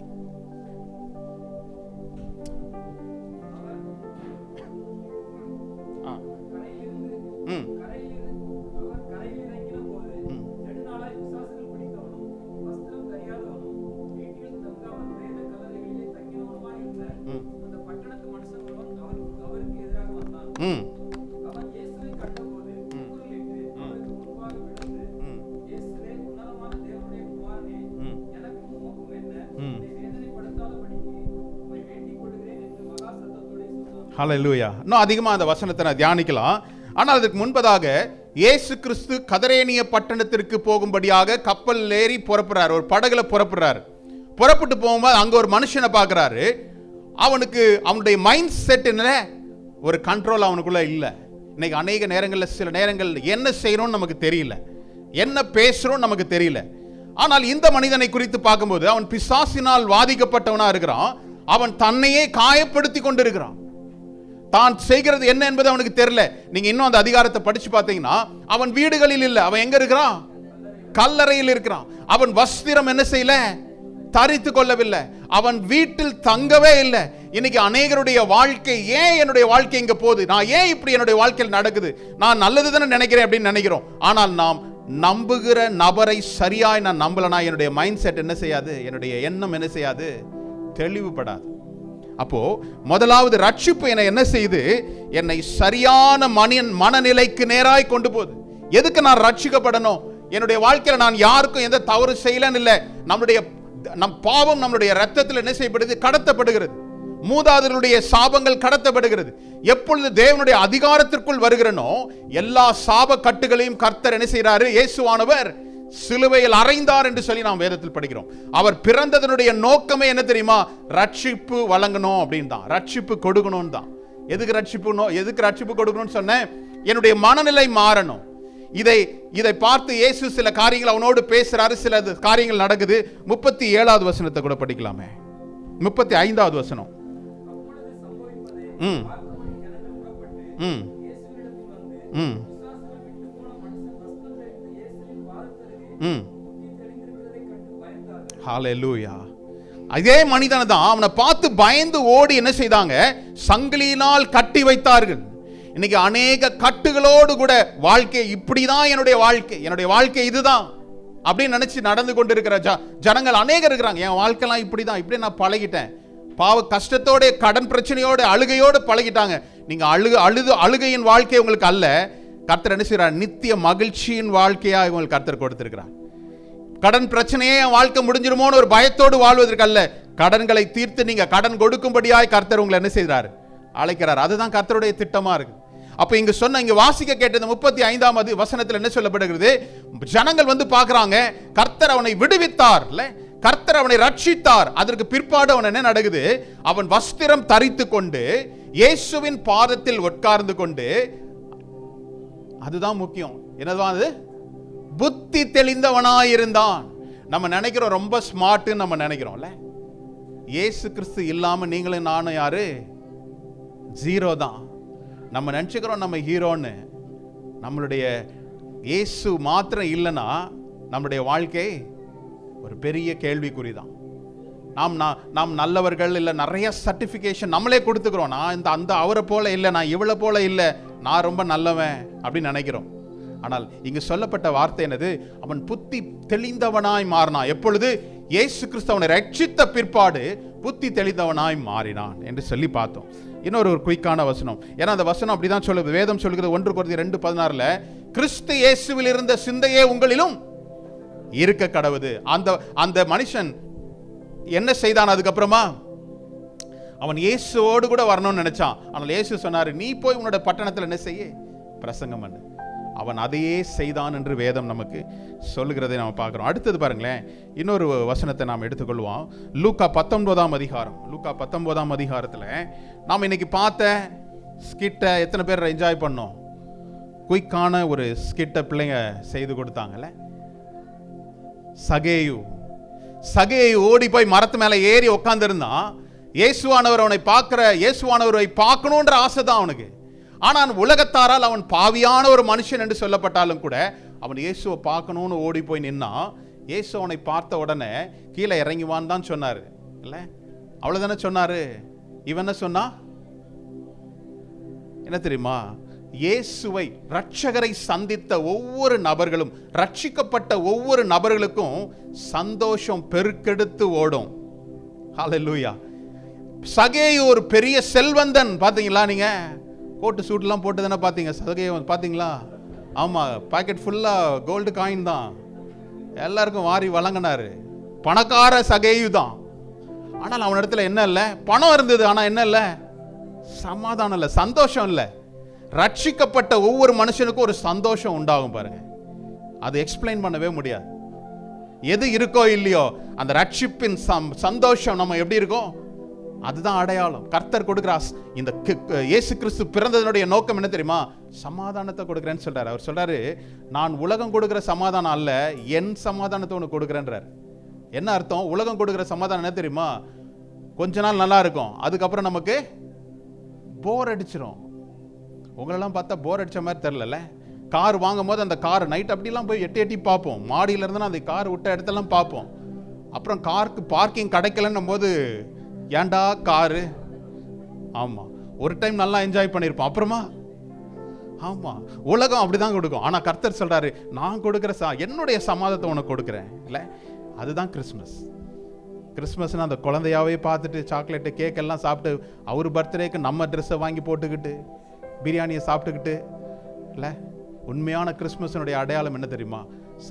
Speaker 2: ஹல்லேலூயா. இன்னும் அதிகமாக அந்த வசனத்தை நான் தியானிக்கலாம். ஆனால் அதுக்கு முன்பதாக இயேசு கிறிஸ்து கதரேனிய பட்டணத்திற்கு போகும்படியாக கப்பல் ஏறி புறப்படுறார், ஒரு படகுல புறப்படுறாரு. புறப்பட்டு போகும்போது அங்க ஒரு மனுஷனை பார்க்குறாரு. அவனுக்கு அவனுடைய மைண்ட் செட் என்ன, ஒரு கண்ட்ரோல் அவனுக்குள்ள இல்லை. இன்னைக்கு அநேக நேரங்களில் சில நேரங்கள் என்ன செய்யணும்னு நமக்கு தெரியல, என்ன பேசுறோம் நமக்கு தெரியல. ஆனால் இந்த மனிதனை குறித்து பார்க்கும்போது அவன் பிசாசினால் வாதிக்கப்பட்டவனா இருக்கிறான். அவன் தன்னையே காயப்படுத்தி கொண்டிருக்கிறான். தான் செய்கிறது என்ன என்பது அவனுக்கு தெரியல. நீங்க இன்னும் அந்த அதிகாரத்தை படிச்சு பார்த்தீங்கன்னா அவன் வீடுகளில் இல்லை, அவன் எங்க இருக்கிறான்? கல்லறையில் இருக்கிறான். அவன் வஸ்திரம் என்ன செய்யல, தரித்து கொள்ளவில்லை. அவன் வீட்டில் தங்கவே இல்லை. இன்னைக்கு அநேகருடைய வாழ்க்கை, ஏன் என்னுடைய வாழ்க்கை இங்க போகுது, நான் ஏன் இப்படி என்னுடைய வாழ்க்கையில் நடக்குது, நான் நல்லது தானே நினைக்கிறேன் அப்படின்னு நினைக்கிறோம். ஆனால் நாம் நம்புகிற நபரை சரியாய் நான் நம்பலனா என்னுடைய மைண்ட் செட் என்ன செய்யாது, என்னுடைய எண்ணம் என்ன செய்யாது, தெளிவுபடாது. அப்போ முதலாவது ரட்சிப்பு என்னை என்ன செய்யுது, என்னை சரியான மனநிலைக்கு நேராய் கொண்டு போகுது. எதுக்கு நான் ரட்சிக்கப்படணும்? என்னுடைய வாழ்க்கையில் நான் யாருக்கும் எந்த தவறு செய்யலன்னு இல்லை. நம் பாவம் நம்முடைய ரத்தத்தில் என்ன செய்யப்படுது, கடத்தப்படுகிறது. மூதாதையருடைய சாபங்கள் கடத்தப்படுகிறது. எப்பொழுது தேவனுடைய அதிகாரத்திற்குள் வருகிறனோ எல்லா சாப கட்டுகளையும் கர்த்தர் என்ன செய்கிறாரு, இயேசுவானவர் சிலுவையில் அறைந்தார் என்று சொல்லி நாம் வேதத்தில் படிக்கிறோம். அவர் பிறந்ததனுடைய நோக்கமே என்ன தெரியுமா, ரட்சிப்பு வழங்கணும் அப்படின்னு தான், ரட்சிப்பு கொடுக்கணும் தான். எதுக்கு ரட்சிப்பு கொடுக்கணும்னு சொன்னேன், என்னுடைய மனநிலை மாறணும். இதை பார்த்து இயேசு சில காரியங்கள் அவனோடு பேசுறாரு, சில காரியங்கள் நடக்குது. 37வது வசனத்தை கூட படிக்கலாமே. 35வது வசனம். ஹல்லேலூயா. அதே மனிதன் தான், அவனை பார்த்து பயந்து ஓடி என்ன செய்தாங்க, சங்கிலியினால் கட்டி வைத்தார்கள். இன்னைக்கு அநேக கட்டுகளோடு கூட வாழ்க்கை, இப்படிதான் என்னுடைய வாழ்க்கை இதுதான் அப்படின்னு நினைச்சு நடந்து கொண்டிருக்கிற ஜனங்கள் அநேகர் இருக்கிறாங்க. என் வாழ்க்கைலாம் இப்படிதான், இப்படி நான் பழகிட்டேன். பாவ கஷ்டத்தோட, கடன் பிரச்சனையோட, அழுகையோடு பழகிட்டாங்க. நீங்க அழுகையின் வாழ்க்கை உங்களுக்கு அல்ல. கர்த்தர் என்ன செய்றார், நித்திய மகிழ்ச்சியின் வாழ்க்கையா உங்களுக்கு கர்த்தர் கொடுத்திருக்கிறார். கடன் பிரச்சனையே என் வாழ்க்கை முடிஞ்சிருமோன்னு ஒரு பயத்தோடு வாழ்வதற்கு அல்ல, கடன்களை தீர்த்து நீங்க கடன் கொடுக்கும்படியாய் கர்த்தர் உங்களை என்ன செய்கிறார், அழைக்கிறார். அதுதான் கர்த்தருடைய திட்டமா இருக்கு. அப்ப இங்க இங்க வாசிக்க கேட்டது 35வது வசனத்தில் என்ன சொல்லப்படுகிறது, ஜனங்கள் வந்து பார்க்கறாங்க, கர்த்தர் அவனை விடுவித்தார், கர்த்தர் அவனை ரட்சித்தார். அதற்கு பிற்பாடு அவன் என்ன நடக்குது, அவன் வஸ்திரம் தரித்து கொண்டு இயேசுவின் பாதத்தில் உட்கார்ந்து கொண்டு, அதுதான் முக்கியம், என்னதான் அது, புத்தி தெளிந்தவனாயிருந்தான். நம்ம நினைக்கிறோம் ரொம்ப ஸ்மார்ட்னு நம்ம நினைக்கிறோம்ல. இயேசு கிறிஸ்து இல்லாம நீங்களும் நானும் யாரு, ஜீரோ தான். நம்ம நினைச்சுக்கிறோம் நம்ம ஹீரோன்னு. நம்மளுடைய இயேசு மாத்திரம் இல்லைன்னா நம்மளுடைய வாழ்க்கை ஒரு பெரிய கேள்விக்குறி தான். நாம் நல்லவர்கள் இல்லை, நிறைய சர்டிஃபிகேஷன் நம்மளே கொடுத்துக்கிறோம். நான் அந்த அவரை போல இல்லை, நான் இவளை போல இல்லை, நான் ரொம்ப நல்லவன் அப்படின்னு நினைக்கிறோம். ஆனால் இங்கு சொல்லப்பட்ட வார்த்தை என்னது, அவன் புத்தி தெளிந்தவனாய் மாறினான். எப்பொழுது இயேசு கிறிஸ்து அவனை ரட்சித்த பிற்பாடு புத்தி தெளிந்தவனாய் மாறினான் என்று சொல்லி பார்த்தோம். இன்னொரு குயிக்கான வசனம், ஏன்னா அந்த வசனம் அப்படிதான் சொல்லுது. வேதம் சொல்லுகிறது 1 கொரிந்தியர் 2:16 கிறிஸ்து இயேசுவில் இருந்த சிந்தையே உங்களிலும் இருக்க கடவுது. அந்த மனுஷன் என்ன செய்தான், அதுக்கப்புறமா அவன் இயேசுவோடு கூட வரணும்னு நினைச்சான். ஆனால் இயேசு சொன்னாரு, நீ போய் உன்னோட பட்டணத்தில் என்ன செய்ய, பிரசங்கம் பண்ணு. அவன் அதையே செய்தான் என்று வேதம் நமக்கு சொல்லுகிறதை நாம் பார்க்கிறோம். அடுத்தது பாருங்களேன், இன்னொரு வசனத்தை நாம் எடுத்துக்கொள்வோம். லூக்கா 19ஆம் அதிகாரம். லூக்கா 19ஆம் அதிகாரத்தில் நாம் இன்னைக்கு பார்த்த ஸ்கிட்டை எத்தனை பேர் என்ஜாய் பண்ணோம்? குயிக்கான ஒரு ஸ்கிட்டை பிள்ளைங்க செய்து கொடுத்தாங்கல்ல. சகேயு ஓடி போய் மரத்து மேலே ஏறி உட்காந்துருந்தான். இயேசுவானவரை பார்க்கணுன்ற ஆசை தான் அவனுக்கு. ஆனால் உலகத்தாரால் அவன் பாவியான ஒரு மனுஷன் என்று சொல்லப்பட்டாலும் கூட அவன் இயேசுவை பார்க்கணும்னு ஓடி போய் நின்னா. இயேசு அவனை பார்த்த உடனே கீழே இறங்கிவான்னு தான் சொன்னாரு இல்ல, அவ்வளவுதானே சொன்னாரு. இவன் என்ன சொன்னா என்ன தெரியுமா? இயேசுவை ரட்சகரை சந்தித்த ஒவ்வொரு நபர்களும், ரட்சிக்கப்பட்ட ஒவ்வொரு நபர்களுக்கும் சந்தோஷம் பெருக்கெடுத்து ஓடும். ஹல்லேலூயா. சகேயு ஒரு பெரிய செல்வந்தன். பாத்தீங்களா? நீங்க கோட்டு சூட்லாம் போட்டு தானே பார்த்தீங்க சகேயு, பார்த்தீங்களா? ஆமாம், பாக்கெட் ஃபுல்லாக கோல்டு காயின் தான், எல்லாருக்கும் வாரி வழங்கினாரு. பணக்கார சகேயு தான். ஆனால் அவன் இடத்துல என்ன இல்லை? பணம் இருந்தது, ஆனால் என்ன இல்லை? சமாதானம் இல்லை, சந்தோஷம் இல்லை. ரட்சிக்கப்பட்ட ஒவ்வொரு மனுஷனுக்கும் ஒரு சந்தோஷம் உண்டாகும் பாருங்க. அது எக்ஸ்பிளைன் பண்ணவே முடியாது. எது இருக்கோ இல்லையோ அந்த ரட்சிப்பின் சந்தோஷம் நம்ம எப்படி இருக்கோம், அதுதான் அடையாளம். கர்த்தர் கொடுக்கிற இந்த இயேசு கிறிஸ்து பிறந்ததனுடைய நோக்கம் என்ன தெரியுமா? சமாதானத்தை கொடுக்கிறேன்னு சொல்றாரு. அவர் சொல்றாரு, நான் உலகம் கொடுக்கிற சமாதானம் அல்ல, என் சமாதானத்தை உனக்கு கொடுக்கிறேன்றார். என்ன அர்த்தம்? உலகம் கொடுக்கிற சமாதானம் என்ன தெரியுமா? கொஞ்ச நாள் நல்லா இருக்கும், அதுக்கப்புறம் நமக்கு போர் அடிச்சிடும். உங்களெல்லாம் பார்த்தா போர் அடிச்ச மாதிரி தெரியல. கார் வாங்கும் போது அந்த கார் நைட் அப்படிலாம் போய் எட்டி பார்ப்போம். மாடியில இருந்தா அந்த கார் விட்ட இடத்தெல்லாம் பார்ப்போம். அப்புறம் காருக்கு பார்க்கிங் கிடைக்கலன்னும் போது ஏண்டா காரு. ஆமா, ஒரு டைம் நல்லா என்ஜாய் பண்ணிருப்போம், அப்புறமா ஆமா, உலகம் அப்படிதான் கொடுக்கும். ஆனா கர்த்தர் சொல்றாரு, நான் கொடுக்கிற என்னுடைய சமாதானத்தை உனக்கு கொடுக்கிறேன் இல்ல. அதுதான் கிறிஸ்மஸ். கிறிஸ்மஸ்னா அந்த குழந்தையாவே பார்த்துட்டு சாக்லேட்டு கேக் எல்லாம் சாப்பிட்டு, அவர் பர்த்டேக்கு நம்ம ட்ரெஸ்ஸை வாங்கி போட்டுக்கிட்டு பிரியாணியை சாப்பிட்டுக்கிட்டு இல்ல. உண்மையான கிறிஸ்மஸனுடைய அடையாளம் என்ன தெரியுமா?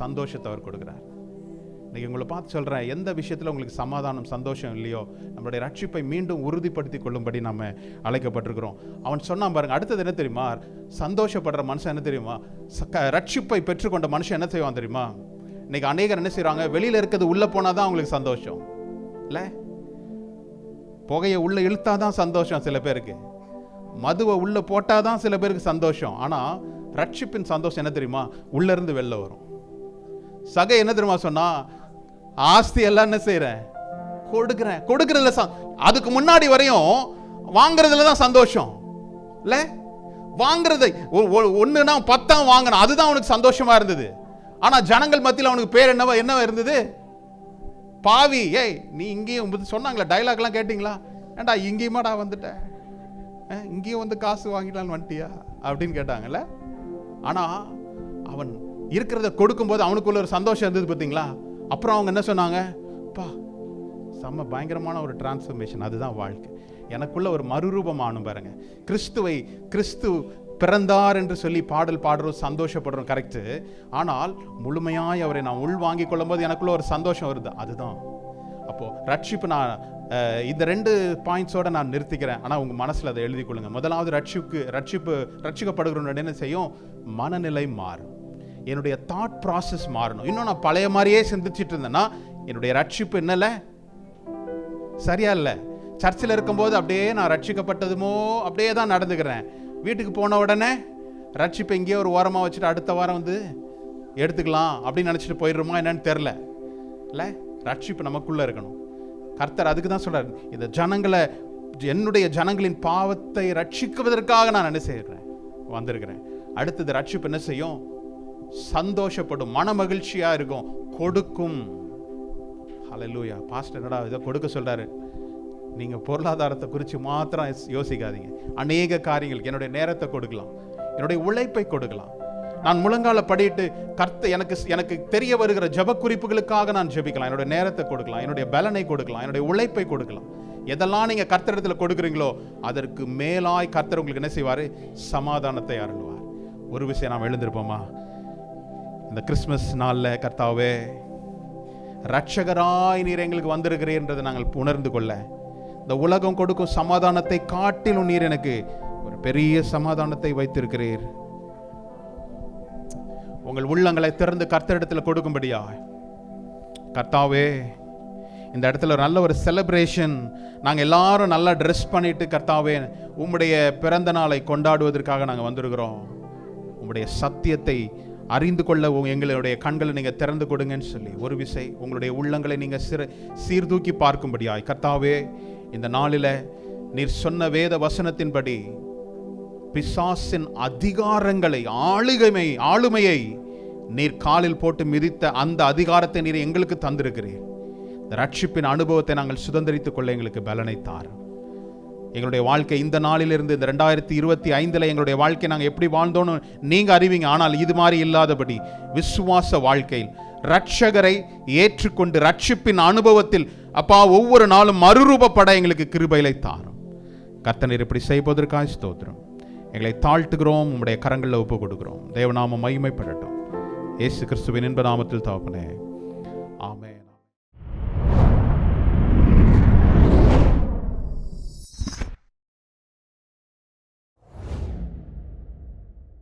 Speaker 2: சந்தோஷத்தை அவர் கொடுக்கிறார். இன்னைக்கு உங்களை பார்த்து சொல்கிறேன், எந்த விஷயத்தில் உங்களுக்கு சமாதானம் சந்தோஷம் இல்லையோ நம்மளுடைய ரட்சிப்பை மீண்டும் உறுதிப்படுத்தி கொள்ளும்படி நம்ம அழைக்கப்பட்டிருக்கிறோம். அவன் சொன்னான் பாருங்க, அடுத்தது என்ன தெரியுமா? சந்தோஷப்படுற மனுஷன் என்ன தெரியுமா? ரட்சிப்பை பெற்றுக்கொண்ட மனுஷன் என்ன செய்வான் தெரியுமா? இன்னைக்கு அநேகர் என்ன செய்கிறாங்க, வெளியில் இருக்கிறது உள்ளே போனால் தான் அவங்களுக்கு சந்தோஷம் இல்லை. புகையை உள்ளே இழுத்தாதான் சந்தோஷம் சில பேருக்கு, மதுவை உள்ளே போட்டால் தான் சில பேருக்கு சந்தோஷம். ஆனால் ரட்சிப்பின் சந்தோஷம் என்ன தெரியுமா? உள்ளேருந்து வெளில வரும். சகை என்ன தெரியுமா சொன்னா? ஆஸ்தி எல்லாம் என்ன செய்யறேன், கொடுக்கறதுல அதுக்கு முன்னாடி வரையும் வாங்குறதுல தான் சந்தோஷம் இல்ல. வாங்குறதை ஒண்ணுனா 10 வாங்கினா அதுதான் அவனுக்கு சந்தோஷமா இருந்தது. ஆனா ஜனங்கள் மத்தியில் அவனுக்கு பேர் என்ன இருந்தது? பாவி. ஏய், நீ இங்கேயும் சொன்னாங்களா, டைலாக் எல்லாம் கேட்டீங்களா? ஏண்டா இங்கேயுமாடா வந்துட்ட, இங்கேயும் வந்து காசு வாங்கிட்டான்னு வந்துட்டியா அப்படின்னு கேட்டாங்கல்ல. ஆனா அவன் இருக்கிறத கொடுக்கும்போது அவனுக்குள்ள ஒரு சந்தோஷம் இருந்தது பார்த்தீங்களா? அப்புறம் அவங்க என்ன சொன்னாங்க? பா, செம்ம பயங்கரமான ஒரு டிரான்ஸ்ஃபர்மேஷன். அதுதான் வாழ்க்கை. எனக்குள்ள ஒரு மறுரூபமானும் பாருங்க. கிறிஸ்து பிறந்தார் என்று சொல்லி பாடல் பாடுறோம், சந்தோஷப்படுறோம், கரெக்டு. ஆனால் முழுமையாய் அவரை நான் உள் வாங்கி கொள்ளும் போது எனக்குள்ள ஒரு சந்தோஷம் வருது. அதுதான் அப்போ ரட்சிப்பு. நான் இந்த 2 பாயிண்ட்ஸோட நான் நிறுத்திக்கிறேன். ஆனால் உங்க மனசுல அதை எழுதி கொள்ளுங்க. முதலாவது, ரட்சிக்கப்படுகிற என்ன செய்யும்? மனநிலை மாறும். என்னுடைய தாட் ப்ராசஸ் மாறணும். இன்னும் நான் பழைய மாதிரியே சிந்திச்சுட்டு இருந்தேன்னா என்னுடைய ரட்சிப்பு என்னல சரியா இல்லை. சர்ச்சில் இருக்கும்போது அப்படியே நான் ரட்சிக்கப்பட்டதுமோ அப்படியே தான் நடந்துக்கிறேன். வீட்டுக்கு போன உடனே ரட்சிப்பை இங்கேயே ஒரு ஓரமாக வச்சுட்டு அடுத்த வாரம் வந்து எடுத்துக்கலாம் அப்படின்னு நினச்சிட்டு போயிடுறோமா என்னன்னு தெரில இல்லை. ரட்சிப்பு நமக்குள்ளே இருக்கணும். கர்த்தர் அதுக்கு தான் சொல்கிறார், இந்த ஜனங்களை, என்னுடைய ஜனங்களின் பாவத்தை ரட்சிக்குவதற்காக நான் என்ன செய்கிறேன், வந்திருக்கிறேன். அடுத்தது, ரட்சிப்பு என்ன செய்யும்? சந்தோஷப்படும், மன மகிழ்ச்சியா இருக்கும், கொடுக்கும். ஹல்லேலூயா. பாஸ்டர் என்னடா இதை கொடுக்க சொல்றாரு? நீங்க பொருளாதாரத்தை குறித்து மாத்திரம் யோசிக்காதீங்க. அநேக காரியங்களுக்கு என்னுடைய நேரத்தை கொடுக்கலாம், என்னுடைய உழைப்பை கொடுக்கலாம். நான் முழங்கால படிட்டு எனக்கு தெரிய வருகிற ஜப குறிப்புகளுக்காக நான் ஜெபிக்கலாம். என்னுடைய நேரத்தை கொடுக்கலாம், என்னுடைய பலனை கொடுக்கலாம், என்னுடைய உழைப்பை கொடுக்கலாம். எதெல்லாம் நீங்க கர்த்தரிடத்துல கொடுக்குறீங்களோ அதற்கு மேலாய் கர்த்தர் உங்களுக்கு என்ன செய்வாரு? சமாதானத்தை அருள்வார். ஒரு விஷயம் நாம் எழுந்திருப்போமா? இந்த கிறிஸ்மஸ் நாளில் ரட்சகராய் நீர் எங்களுக்கு வந்திருக்கிறீர் என்றதை நாங்கள் உணர்ந்து கொள்ள இந்த உலகம் கொடுக்கும் சமாதானத்தை காட்டிலும் நீர் எனக்கு ஒரு பெரிய சமாதானத்தை வைத்திருக்கிறீர். உங்கள் உள்ளங்களை திறந்து கர்த்தரிடத்தில் கொடுக்கும்படியா கர்த்தாவே, இந்த இடத்துல ஒரு நல்ல ஒரு செலிப்ரேஷன், நாங்கள் எல்லாரும் நல்லா ட்ரெஸ் பண்ணிட்டு கர்த்தாவே உம்முடைய பிறந்த நாளை கொண்டாடுவதற்காக நாங்கள் வந்திருக்கிறோம். உம்முடைய சத்தியத்தை அறிந்து கொள்ள எங்களுடைய கண்களை நீங்கள் திறந்து கொடுங்கன்னு சொல்லி ஒரு விசை உங்களுடைய உள்ளங்களை நீங்கள் சீர்தூக்கி பார்க்கும்படியாய் கர்த்தாவே, இந்த நாளில் நீர் சொன்ன வேத வசனத்தின்படி பிசாசின் அதிகாரங்களை, ஆளுமையை நீர் காலில் போட்டு மிதித்த அந்த அதிகாரத்தை நீர் எங்களுக்கு தந்திருக்கிறீர். இந்த ரட்சிப்பின் அனுபவத்தை நாங்கள் சுதந்திரித்துக் கொள்ள எங்களுக்கு பலனை தார். எங்களுடைய வாழ்க்கை இந்த நாளிலிருந்து இந்த 2025 எங்களுடைய வாழ்க்கை நாங்கள் எப்படி வாழ்ந்தோன்னு நீங்க அறிவீங்க. ஆனால் இது மாதிரி இல்லாதபடி விசுவாச வாழ்க்கையில் ரட்சகரை ஏற்றுக்கொண்டு ரட்சிப்பின் அனுபவத்தில் அப்பா ஒவ்வொரு நாளும் மறுரூபப்பட எங்களுக்கு கிருபையை தாரும். கர்த்தர் இப்படி செய்வதற்காக ஸ்தோத்திரம். எங்களை தாழ்த்துகிறோம், உம்முடைய கரங்களில் ஒப்பு கொடுக்கிறோம். தேவநாமம் மகிமைப்படட்டும். இயேசு கிறிஸ்துவின் இன்ப நாமத்தில் தகப்பனே, ஆமென்.